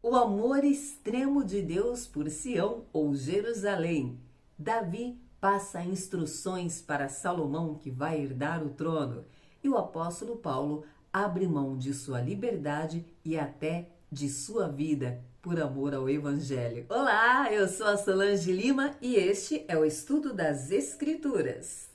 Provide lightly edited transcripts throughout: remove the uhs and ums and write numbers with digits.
O amor extremo de Deus por Sião ou Jerusalém. Davi passa instruções para Salomão, que vai herdar o trono. E o apóstolo Paulo abre mão de sua liberdade e até de sua vida por amor ao Evangelho. Olá, eu sou a Solange Lima e este é o estudo das Escrituras.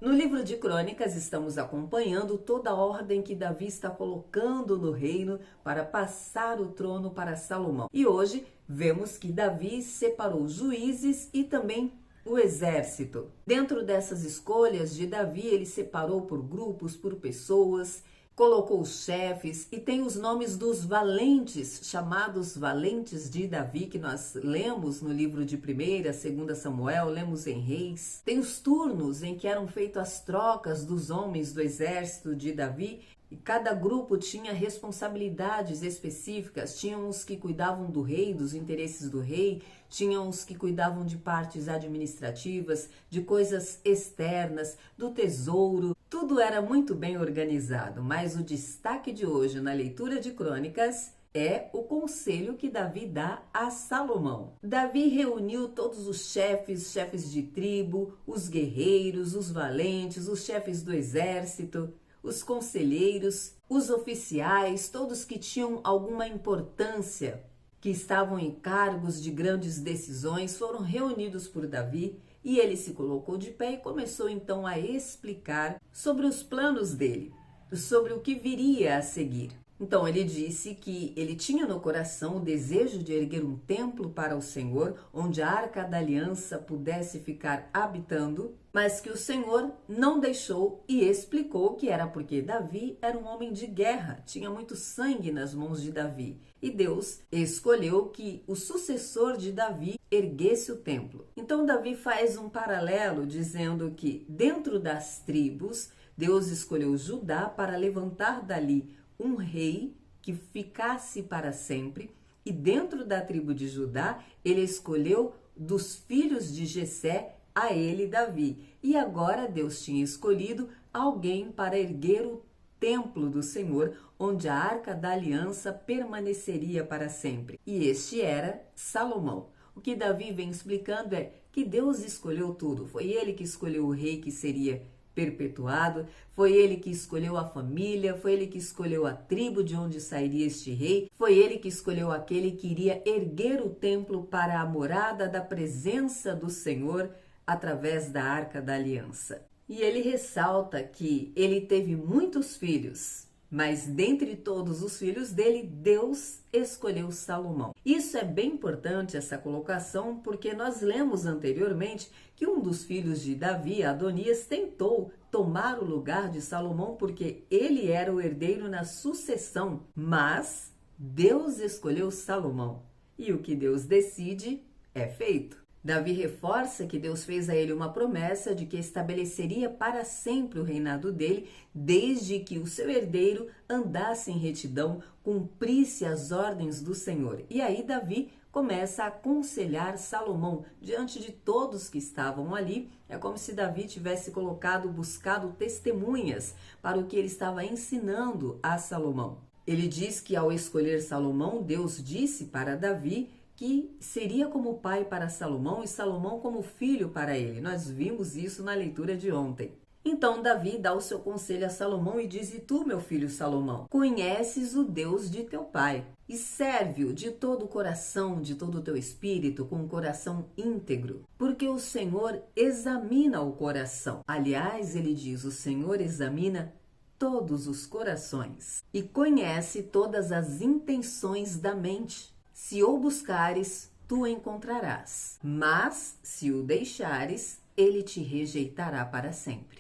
No livro de Crônicas, estamos acompanhando toda a ordem que Davi está colocando no reino para passar o trono para Salomão. E hoje vemos que Davi separou juízes e também o exército. Dentro dessas escolhas de Davi, ele separou por grupos, por pessoas, colocou os chefes e tem os nomes dos valentes, chamados valentes de Davi, que nós lemos no livro de 1ª, 2ª Samuel, lemos em Reis. Tem os turnos em que eram feitas as trocas dos homens do exército de Davi e cada grupo tinha responsabilidades específicas. Tinham os que cuidavam do rei, dos interesses do rei, tinham os que cuidavam de partes administrativas, de coisas externas, do tesouro. Tudo era muito bem organizado, mas o destaque de hoje na leitura de Crônicas é o conselho que Davi dá a Salomão. Davi reuniu todos os chefes de tribo, os guerreiros, os valentes, os chefes do exército, os conselheiros, os oficiais, todos que tinham alguma importância, que estavam em cargos de grandes decisões, foram reunidos por Davi. E ele se colocou de pé e começou então a explicar sobre os planos dele, sobre o que viria a seguir. Então ele disse que ele tinha no coração o desejo de erguer um templo para o Senhor, onde a Arca da Aliança pudesse ficar habitando, mas que o Senhor não deixou e explicou que era porque Davi era um homem de guerra, tinha muito sangue nas mãos de Davi. E Deus escolheu que o sucessor de Davi erguesse o templo. Então Davi faz um paralelo dizendo que dentro das tribos, Deus escolheu Judá para levantar dali um rei que ficasse para sempre. E dentro da tribo de Judá, ele escolheu dos filhos de Jessé a ele Davi. E agora Deus tinha escolhido alguém para erguer o templo do Senhor, onde a Arca da Aliança permaneceria para sempre. E este era Salomão. O que Davi vem explicando é que Deus escolheu tudo. Foi ele que escolheu o rei que seria perpetuado, foi ele que escolheu a família, foi ele que escolheu a tribo de onde sairia este rei, foi ele que escolheu aquele que iria erguer o templo para a morada da presença do Senhor através da Arca da Aliança. E ele ressalta que ele teve muitos filhos, mas dentre todos os filhos dele, Deus escolheu Salomão. Isso é bem importante, essa colocação, porque nós lemos anteriormente que um dos filhos de Davi, Adonias, tentou tomar o lugar de Salomão porque ele era o herdeiro na sucessão, mas Deus escolheu Salomão. E o que Deus decide é feito. Davi reforça que Deus fez a ele uma promessa de que estabeleceria para sempre o reinado dele, desde que o seu herdeiro andasse em retidão, cumprisse as ordens do Senhor. E aí Davi começa a aconselhar Salomão diante de todos que estavam ali. É como se Davi tivesse buscado testemunhas para o que ele estava ensinando a Salomão. Ele diz que ao escolher Salomão, Deus disse para Davi que seria como pai para Salomão e Salomão como filho para ele. Nós vimos isso na leitura de ontem. Então Davi dá o seu conselho a Salomão e diz: "E tu, meu filho Salomão, conheces o Deus de teu pai e serve-o de todo o coração, de todo o teu espírito, com um coração íntegro, porque o Senhor examina o coração." Aliás, ele diz: o Senhor examina todos os corações e conhece todas as intenções da mente. Se o buscares, tu encontrarás, mas se o deixares, ele te rejeitará para sempre.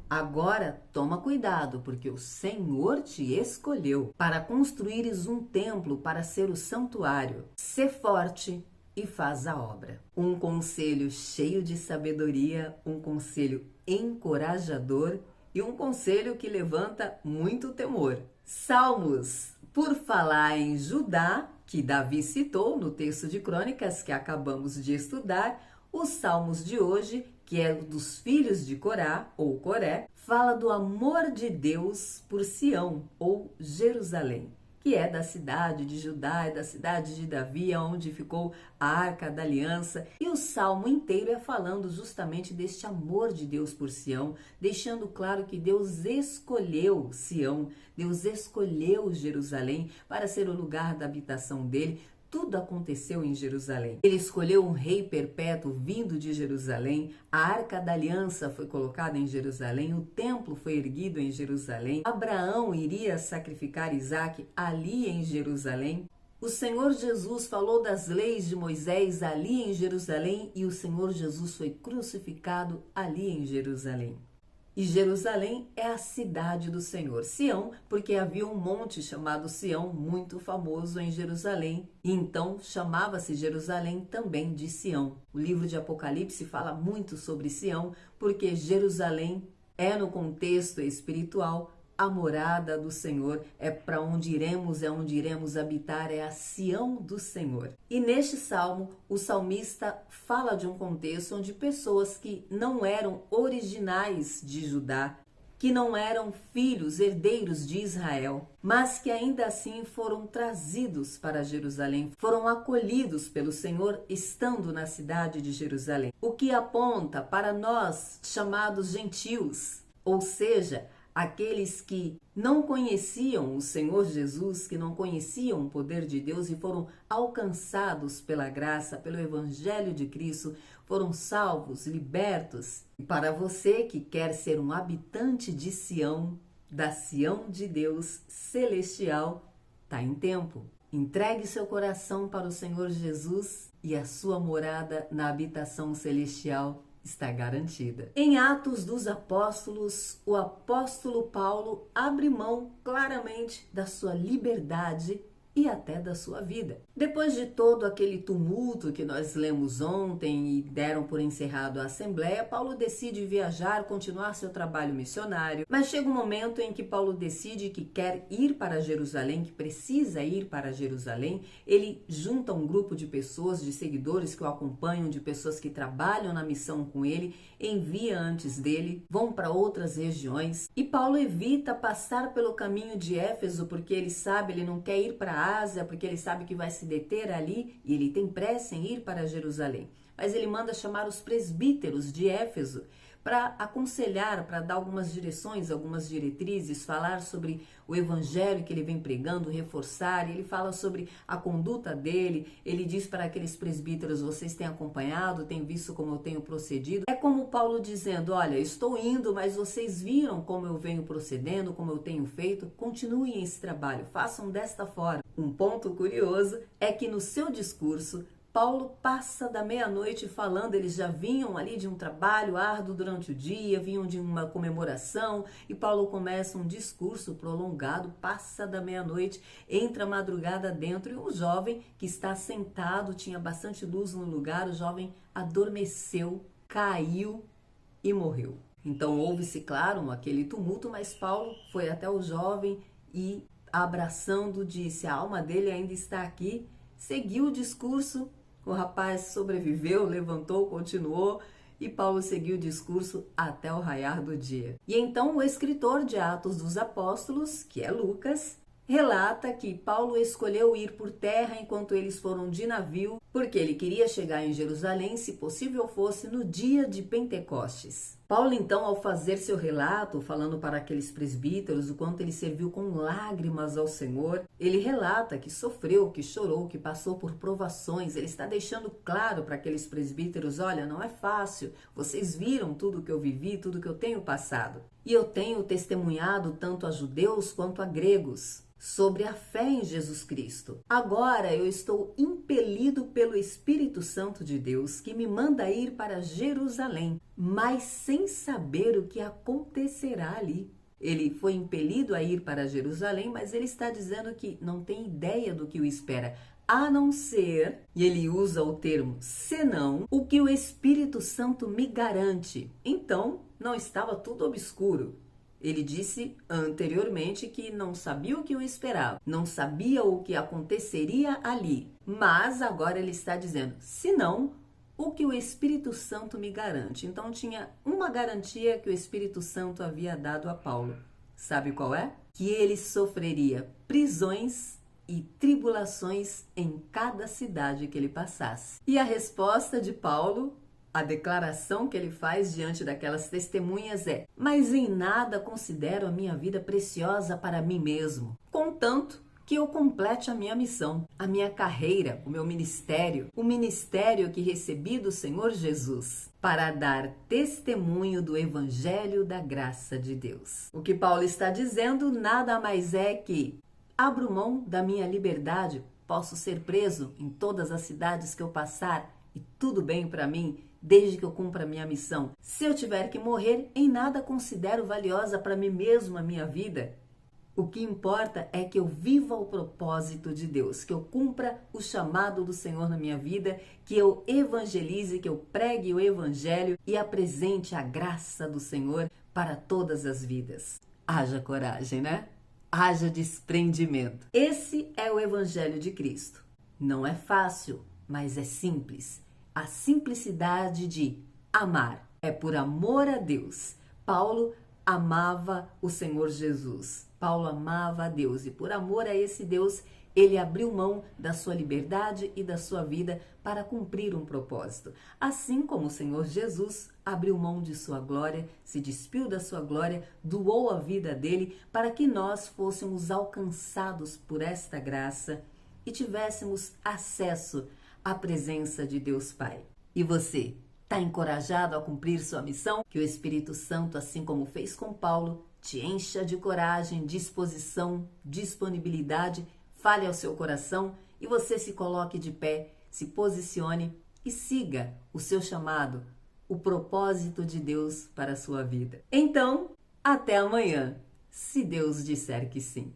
Agora, toma cuidado, porque o Senhor te escolheu para construires um templo para ser o santuário. Sê forte e faz a obra. Um conselho cheio de sabedoria, um conselho encorajador e um conselho que levanta muito temor. Salmos. Por falar em Judá, que Davi citou no texto de Crônicas que acabamos de estudar, os Salmos de hoje, que é dos filhos de Corá, ou Coré, fala do amor de Deus por Sião, ou Jerusalém. que é da cidade de Judá, é da cidade de Davi, onde ficou a Arca da Aliança. E o salmo inteiro é falando justamente deste amor de Deus por Sião, deixando claro que Deus escolheu Sião, Deus escolheu Jerusalém para ser o lugar da habitação dele. Tudo aconteceu em Jerusalém. Ele escolheu um rei perpétuo vindo de Jerusalém, a Arca da Aliança foi colocada em Jerusalém, o templo foi erguido em Jerusalém, Abraão iria sacrificar Isaque ali em Jerusalém. O Senhor Jesus falou das leis de Moisés ali em Jerusalém e o Senhor Jesus foi crucificado ali em Jerusalém. E Jerusalém é a cidade do Senhor. Sião, porque havia um monte chamado Sião, muito famoso em Jerusalém. E então chamava-se Jerusalém também de Sião. O livro de Apocalipse fala muito sobre Sião, porque Jerusalém é, no contexto espiritual, a morada do Senhor, é para onde iremos, é onde iremos habitar, é a Sião do Senhor. E neste salmo, o salmista fala de um contexto onde pessoas que não eram originais de Judá, que não eram filhos, herdeiros de Israel, mas que ainda assim foram trazidos para Jerusalém, foram acolhidos pelo Senhor estando na cidade de Jerusalém. O que aponta para nós, chamados gentios, ou seja, aqueles que não conheciam o Senhor Jesus, que não conheciam o poder de Deus e foram alcançados pela graça, pelo Evangelho de Cristo, foram salvos, libertos. E para você que quer ser um habitante de Sião, da Sião de Deus celestial, está em tempo. Entregue seu coração para o Senhor Jesus e a sua morada na habitação celestial está garantida. Em Atos dos Apóstolos, o apóstolo Paulo abre mão claramente da sua liberdade e até da sua vida. Depois de todo aquele tumulto que nós lemos ontem e deram por encerrado a Assembleia, Paulo decide viajar, continuar seu trabalho missionário, mas chega um momento em que Paulo decide que quer ir para Jerusalém, que precisa ir para Jerusalém. Ele junta um grupo de pessoas, de seguidores que o acompanham, de pessoas que trabalham na missão com ele, envia antes dele, vão para outras regiões e Paulo evita passar pelo caminho de Éfeso porque ele sabe, ele não quer ir para a Ásia, porque ele sabe que vai se deter ali e ele tem pressa em ir para Jerusalém. Mas ele manda chamar os presbíteros de Éfeso para aconselhar, para dar algumas direções, algumas diretrizes, falar sobre o evangelho que ele vem pregando, reforçar. Ele fala sobre a conduta dele, ele diz para aqueles presbíteros: vocês têm acompanhado, têm visto como eu tenho procedido. É como Paulo dizendo: olha, estou indo, mas vocês viram como eu venho procedendo, como eu tenho feito, continuem esse trabalho, façam desta forma. Um ponto curioso é que no seu discurso, Paulo passa da meia-noite falando. Eles já vinham ali de um trabalho árduo durante o dia, vinham de uma comemoração, e Paulo começa um discurso prolongado, passa da meia-noite, entra a madrugada dentro, e um jovem que está sentado, tinha bastante luz no lugar, o jovem adormeceu, caiu e morreu. Então houve-se, claro, aquele tumulto, mas Paulo foi até o jovem e, abraçando, disse: a alma dele ainda está aqui. Seguiu o discurso. O rapaz sobreviveu, levantou, continuou, e Paulo seguiu o discurso até o raiar do dia. E então o escritor de Atos dos Apóstolos, que é Lucas, relata que Paulo escolheu ir por terra enquanto eles foram de navio, porque ele queria chegar em Jerusalém, se possível fosse, no dia de Pentecostes. Paulo, então, ao fazer seu relato, falando para aqueles presbíteros o quanto ele serviu com lágrimas ao Senhor, ele relata que sofreu, que chorou, que passou por provações. Ele está deixando claro para aqueles presbíteros: olha, não é fácil, vocês viram tudo que eu vivi, tudo que eu tenho passado. E eu tenho testemunhado tanto a judeus quanto a gregos sobre a fé em Jesus Cristo. Agora eu estou impelido pelo Espírito Santo de Deus, que me manda ir para Jerusalém, mas sem saber o que acontecerá ali. Ele foi impelido a ir para Jerusalém, mas ele está dizendo que não tem ideia do que o espera, a não ser, e ele usa o termo senão, o que o Espírito Santo me garante. Então, não estava tudo obscuro. Ele disse anteriormente que não sabia o que o esperava, não sabia o que aconteceria ali, mas agora ele está dizendo: senão, o que o Espírito Santo me garante. Então tinha uma garantia que o Espírito Santo havia dado a Paulo. Sabe qual é? Que ele sofreria prisões e tribulações em cada cidade que ele passasse. E a resposta de Paulo, a declaração que ele faz diante daquelas testemunhas é: mas em nada considero a minha vida preciosa para mim mesmo, contanto que eu complete a minha missão, a minha carreira, o meu ministério, o ministério que recebi do Senhor Jesus, para dar testemunho do Evangelho da graça de Deus. O que Paulo está dizendo nada mais é que abro mão da minha liberdade, posso ser preso em todas as cidades que eu passar e tudo bem para mim, desde que eu cumpra a minha missão. Se eu tiver que morrer, em nada considero valiosa para mim mesmo a minha vida. O que importa é que eu viva o propósito de Deus, que eu cumpra o chamado do Senhor na minha vida, que eu evangelize, que eu pregue o Evangelho e apresente a graça do Senhor para todas as vidas. Haja coragem, né? Haja desprendimento. Esse é o Evangelho de Cristo. Não é fácil, mas é simples. A simplicidade de amar. É por amor a Deus. Paulo amava o Senhor Jesus. Paulo amava a Deus e por amor a esse Deus, ele abriu mão da sua liberdade e da sua vida para cumprir um propósito. Assim como o Senhor Jesus abriu mão de sua glória, se despiu da sua glória, doou a vida dele para que nós fôssemos alcançados por esta graça e tivéssemos acesso à presença de Deus Pai. E você, está encorajado a cumprir sua missão? Que o Espírito Santo, assim como fez com Paulo, te encha de coragem, disposição, disponibilidade, fale ao seu coração e você se coloque de pé, se posicione e siga o seu chamado, o propósito de Deus para a sua vida. Então, até amanhã, se Deus disser que sim.